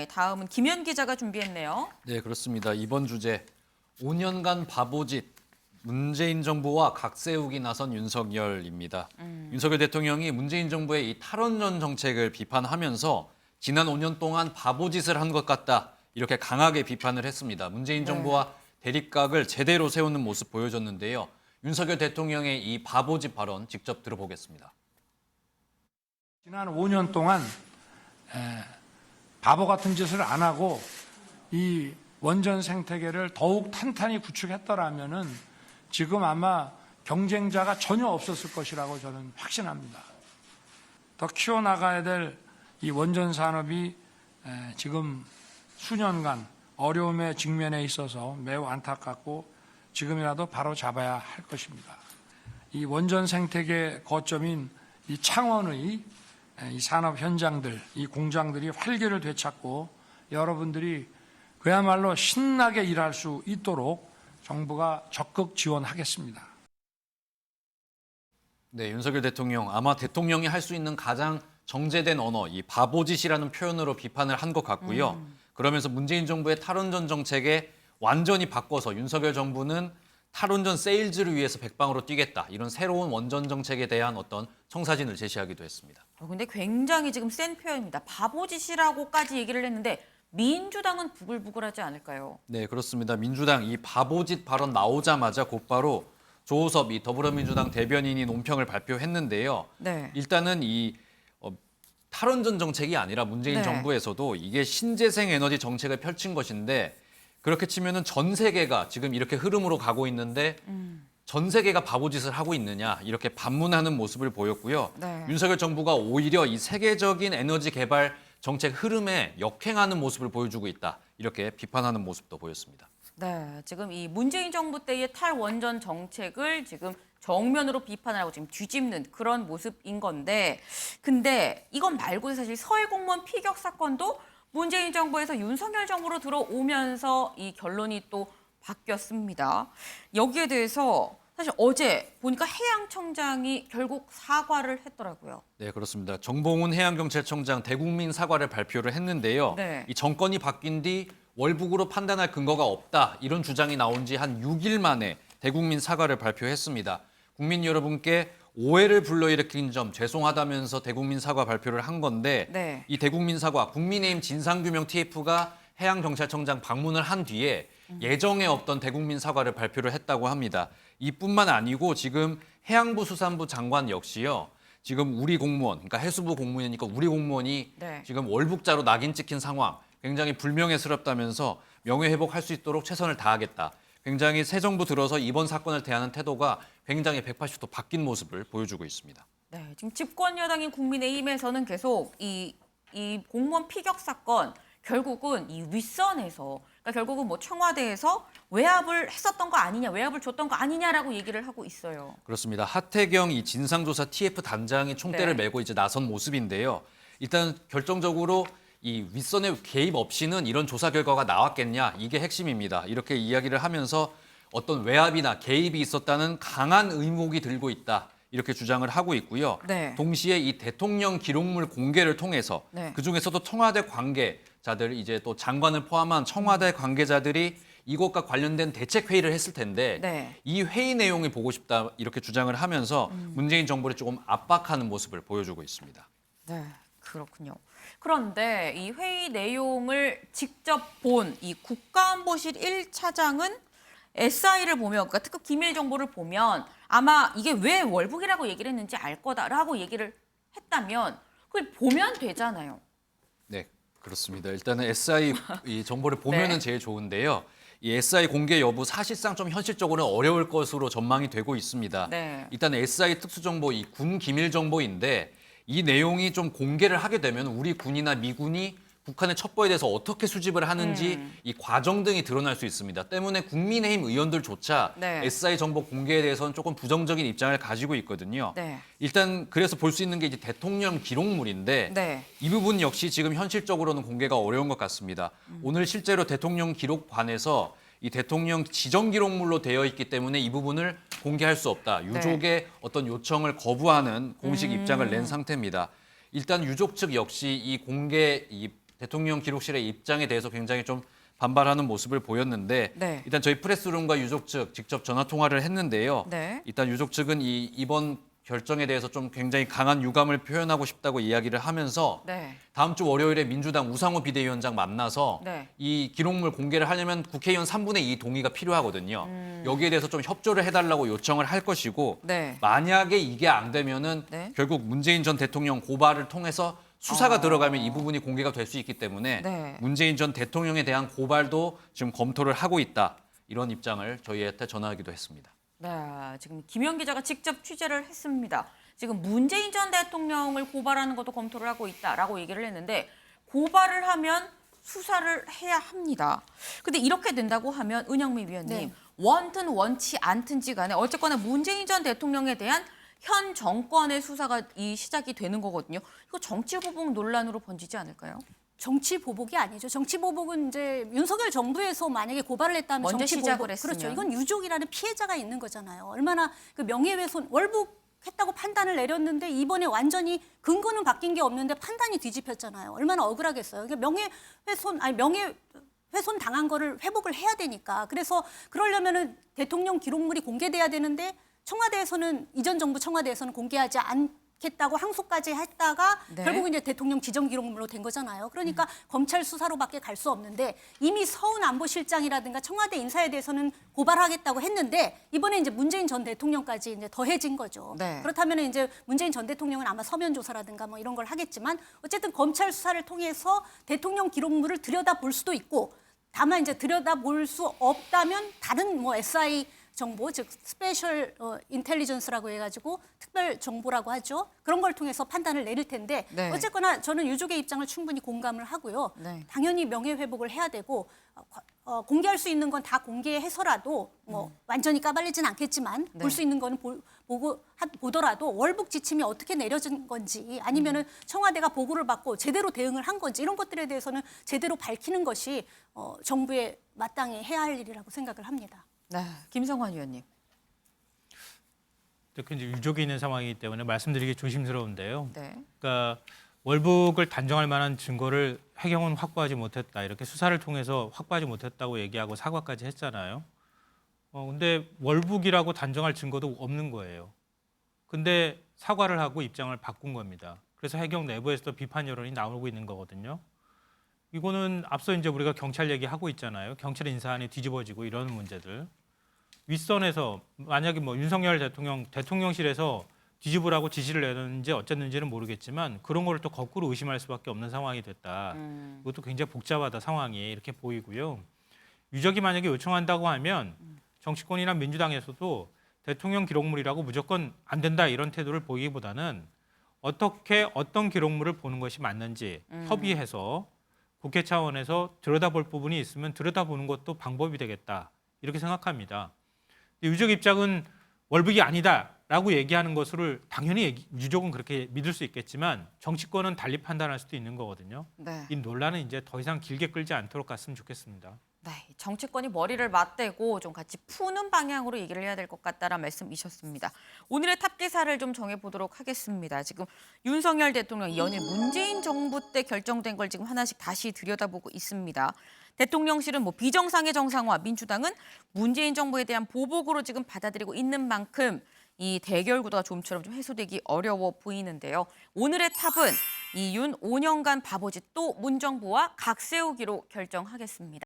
다음은 김현 기자가 준비했네요. 네, 그렇습니다. 이번 주제 5년간 바보짓, 문재인 정부와 각 세우기 나선 윤석열입니다. 윤석열 대통령이 문재인 정부의 이 탈원전 정책을 비판하면서 지난 5년 동안 바보짓을 한 것 같다, 이렇게 강하게 비판을 했습니다. 문재인 정부와 대립각을 제대로 세우는 모습 보여줬는데요. 윤석열 대통령의 이 바보짓 발언 직접 들어보겠습니다. 지난 5년 동안 바보 같은 짓을 안 하고 이 원전 생태계를 더욱 탄탄히 구축했더라면은 지금 아마 경쟁자가 전혀 없었을 것이라고 저는 확신합니다. 더 키워나가야 될 이 원전 산업이 지금 수년간 어려움에 직면해 있어서 매우 안타깝고 지금이라도 바로 잡아야 할 것입니다. 이 원전 생태계 거점인 이 창원의 이 산업 현장들, 이 공장들이 활기를 되찾고 여러분들이 그야말로 신나게 일할 수 있도록 정부가 적극 지원하겠습니다. 네, 윤석열 대통령, 아마 대통령이 할 수 있는 가장 정제된 언어, 이 바보짓이라는 표현으로 비판을 한 것 같고요. 그러면서 문재인 정부의 탈원전 정책에 완전히 바꿔서 윤석열 정부는 탈원전 세일즈를 위해서 백방으로 뛰겠다, 이런 새로운 원전 정책에 대한 어떤 청사진을 제시하기도 했습니다. 근데 굉장히 지금 센 표현입니다. 바보짓이라고까지 얘기를 했는데 민주당은 부글부글하지 않을까요? 네, 그렇습니다. 민주당 이 바보짓 발언 나오자마자 곧바로 조호섭 이 더불어민주당 대변인이 논평을 발표했는데요. 네. 일단은 이 탈원전 정책이 아니라 문재인 정부에서도 이게 신재생 에너지 정책을 펼친 것인데, 그렇게 치면은 전 세계가 지금 이렇게 흐름으로 가고 있는데 전 세계가 바보짓을 하고 있느냐, 이렇게 반문하는 모습을 보였고요. 네. 윤석열 정부가 오히려 이 세계적인 에너지 개발 정책 흐름에 역행하는 모습을 보여주고 있다, 이렇게 비판하는 모습도 보였습니다. 네, 지금 이 문재인 정부 때의 탈원전 정책을 지금 정면으로 비판을 하고 지금 뒤집는 그런 모습인 건데, 근데 이건 말고 사실 서해 공무원 피격 사건도 문재인 정부에서 윤석열 정부로 들어오면서 이 결론이 또 바뀌었습니다. 여기에 대해서 사실 어제 보니까 해양청장이 결국 사과를 했더라고요. 네, 그렇습니다. 정봉훈 해양경찰청장 대국민 사과를 발표를 했는데요. 네. 이 정권이 바뀐 뒤 월북으로 판단할 근거가 없다, 이런 주장이 나온 지 한 6일 만에 대국민 사과를 발표했습니다. 국민 여러분께 오해를 불러일으킨 점 죄송하다면서 대국민 사과 발표를 한 건데, 네. 이 대국민 사과 국민의힘 진상규명 TF가 해양경찰청장 방문을 한 뒤에 예정에 없던 대국민 사과를 발표를 했다고 합니다. 이뿐만 아니고 지금 해양부 수산부 장관 역시요, 지금 우리 공무원, 그러니까 해수부 공무원이니까 우리 공무원이 네. 지금 월북자로 낙인 찍힌 상황, 굉장히 불명예스럽다면서 명예회복할 수 있도록 최선을 다하겠다. 굉장히 새 정부 들어서 이번 사건을 대하는 태도가 굉장히 180도 바뀐 모습을 보여주고 있습니다. 네, 지금 집권 여당인 국민의힘에서는 계속 이 공무원 피격 사건 결국은 이 윗선에서, 그러니까 결국은 뭐 청와대에서 외압을 했었던 거 아니냐, 외압을 줬던 거 아니냐라고 얘기를 하고 있어요. 그렇습니다. 하태경 이 진상조사 TF 단장이 총대를 네. 메고 이제 나선 모습인데요. 일단 결정적으로 이 윗선의 개입 없이는 이런 조사 결과가 나왔겠냐, 이게 핵심입니다. 이렇게 이야기를 하면서 어떤 외압이나 개입이 있었다는 강한 의혹이 들고 있다, 이렇게 주장을 하고 있고요. 네. 동시에 이 대통령 기록물 공개를 통해서 네. 그중에서도 청와대 관계자들, 이제 또 장관을 포함한 청와대 관계자들이 이것과 관련된 대책 회의를 했을 텐데 네. 이 회의 내용을 보고 싶다, 이렇게 주장을 하면서 문재인 정부를 조금 압박하는 모습을 보여주고 있습니다. 네, 그렇군요. 그런데 이 회의 내용을 직접 본 이 국가안보실 1차장은 SI를 보면, 그러니까 특급 기밀 정보를 보면 아마 이게 왜 월북이라고 얘기를 했는지 알 거다라고 얘기를 했다면 그걸 보면 되잖아요. 네, 그렇습니다. 일단은 SI 이 정보를 보면은 네. 제일 좋은데요. 이 SI 공개 여부 사실상 좀 현실적으로 어려울 것으로 전망이 되고 있습니다. 네. 일단 SI 특수정보, 이 군 기밀 정보인데 이 내용이 좀 공개를 하게 되면 우리 군이나 미군이 북한의 첩보에 대해서 어떻게 수집을 하는지 이 과정 등이 드러날 수 있습니다. 때문에 국민의힘 의원들조차 네. SI 정보 공개에 대해서는 조금 부정적인 입장을 가지고 있거든요. 네. 일단 그래서 볼 수 있는 게 이제 대통령 기록물인데 네. 이 부분 역시 지금 현실적으로는 공개가 어려운 것 같습니다. 오늘 실제로 대통령 기록관에서 이 대통령 지정 기록물로 되어 있기 때문에 이 부분을 공개할 수 없다, 유족의 어떤 요청을 거부하는 공식 입장을 낸 상태입니다. 일단 유족 측 역시 이 공개 이 대통령 기록실의 입장에 대해서 굉장히 좀 반발하는 모습을 보였는데 네. 일단 저희 프레스룸과 유족 측 직접 전화 통화를 했는데요. 네. 일단 유족 측은 이번 결정에 대해서 좀 굉장히 강한 유감을 표현하고 싶다고 이야기를 하면서 네. 다음 주 월요일에 민주당 우상호 비대위원장 만나서 네. 이 기록물 공개를 하려면 국회의원 3분의 2 동의가 필요하거든요. 여기에 대해서 좀 협조를 해달라고 요청을 할 것이고 네. 만약에 이게 안 되면은 네. 결국 문재인 전 대통령 고발을 통해서 수사가 들어가면 이 부분이 공개가 될 수 있기 때문에 네. 문재인 전 대통령에 대한 고발도 지금 검토를 하고 있다. 이런 입장을 저희한테 전하기도 했습니다. 네, 지금 김현 기자가 직접 취재를 했습니다. 지금 문재인 전 대통령을 고발하는 것도 검토를 하고 있다라고 얘기를 했는데 고발을 하면 수사를 해야 합니다. 근데 이렇게 된다고 하면 은영미 위원님 네. 원든 원치 않든지 간에 어쨌거나 문재인 전 대통령에 대한 현 정권의 수사가 시작이 되는 거거든요. 이거 정치 보복 논란으로 번지지 않을까요? 정치 보복이 아니죠. 정치 보복은 이제 윤석열 정부에서 만약에 고발을 했다면 먼저 정치 시작을 보복, 했으면. 그렇죠. 이건 유족이라는 피해자가 있는 거잖아요. 얼마나 그 명예훼손 월북했다고 판단을 내렸는데 이번에 완전히 근거는 바뀐 게 없는데 판단이 뒤집혔잖아요. 얼마나 억울하겠어요. 그러니까 명예훼손 당한 거를 회복을 해야 되니까. 그래서 그러려면은 대통령 기록물이 공개돼야 되는데 청와대에서는 이전 정부 청와대에서는 공개하지 않겠다고 항소까지 했다가 네. 결국은 이제 대통령 지정 기록물로 된 거잖아요. 그러니까 검찰 수사로밖에 갈 수 없는데 이미 서훈 안보실장이라든가 청와대 인사에 대해서는 고발하겠다고 했는데 이번에 이제 문재인 전 대통령까지 이제 더해진 거죠. 네. 그렇다면 이제 문재인 전 대통령은 아마 서면 조사라든가 뭐 이런 걸 하겠지만 어쨌든 검찰 수사를 통해서 대통령 기록물을 들여다볼 수도 있고 다만 이제 들여다볼 수 없다면 다른 뭐 SI 정보, 즉 스페셜 인텔리전스라고 해가지고 특별 정보라고 하죠. 그런 걸 통해서 판단을 내릴 텐데 네. 어쨌거나 저는 유족의 입장을 충분히 공감을 하고요. 네. 당연히 명예회복을 해야 되고 공개할 수 있는 건 다 공개해서라도 뭐 완전히 까발리진 않겠지만 네. 볼 수 있는 거는 보더라도 월북 지침이 어떻게 내려진 건지 아니면은 청와대가 보고를 받고 제대로 대응을 한 건지 이런 것들에 대해서는 제대로 밝히는 것이 정부의 마땅히 해야 할 일이라고 생각을 합니다. 네, 김성환 위원님. 특히 이제 유족이 있는 상황이기 때문에 말씀드리기 조심스러운데요. 네. 그러니까 월북을 단정할 만한 증거를 해경은 확보하지 못했다. 이렇게 수사를 통해서 확보하지 못했다고 얘기하고 사과까지 했잖아요. 근데 월북이라고 단정할 증거도 없는 거예요. 근데 사과를 하고 입장을 바꾼 겁니다. 그래서 해경 내부에서도 비판 여론이 나오고 있는 거거든요. 이거는 앞서 이제 우리가 경찰 얘기하고 있잖아요. 경찰 인사안이 뒤집어지고 이런 문제들. 윗선에서 만약에 뭐 윤석열 대통령실에서 뒤집으라고 지시를 내렸는지 어쨌는지는 모르겠지만 그런 거를 또 거꾸로 의심할 수밖에 없는 상황이 됐다. 이것도 굉장히 복잡하다 상황이 이렇게 보이고요. 유족이 만약에 요청한다고 하면 정치권이나 민주당에서도 대통령 기록물이라고 무조건 안 된다 이런 태도를 보이기보다는 어떻게 어떤 기록물을 보는 것이 맞는지 협의해서 국회 차원에서 들여다볼 부분이 있으면 들여다보는 것도 방법이 되겠다 이렇게 생각합니다. 유족 입장은 월북이 아니다라고 얘기하는 것을 당연히 유족은 그렇게 믿을 수 있겠지만 정치권은 달리 판단할 수도 있는 거거든요. 네. 이 논란은 이제 더 이상 길게 끌지 않도록 갔으면 좋겠습니다. 네, 정치권이 머리를 맞대고 좀 같이 푸는 방향으로 얘기를 해야 될 것 같다라는 말씀이셨습니다. 오늘의 탑 기사를 좀 정해보도록 하겠습니다. 지금 윤석열 대통령이 연일 문재인 정부 때 결정된 걸 지금 하나씩 다시 들여다보고 있습니다. 대통령실은 뭐 비정상의 정상화, 민주당은 문재인 정부에 대한 보복으로 지금 받아들이고 있는 만큼 이 대결 구도가 좀처럼 좀 해소되기 어려워 보이는데요. 오늘의 탑은 이 윤 5년간 바보짓 또 문정부와 각 세우기로 결정하겠습니다.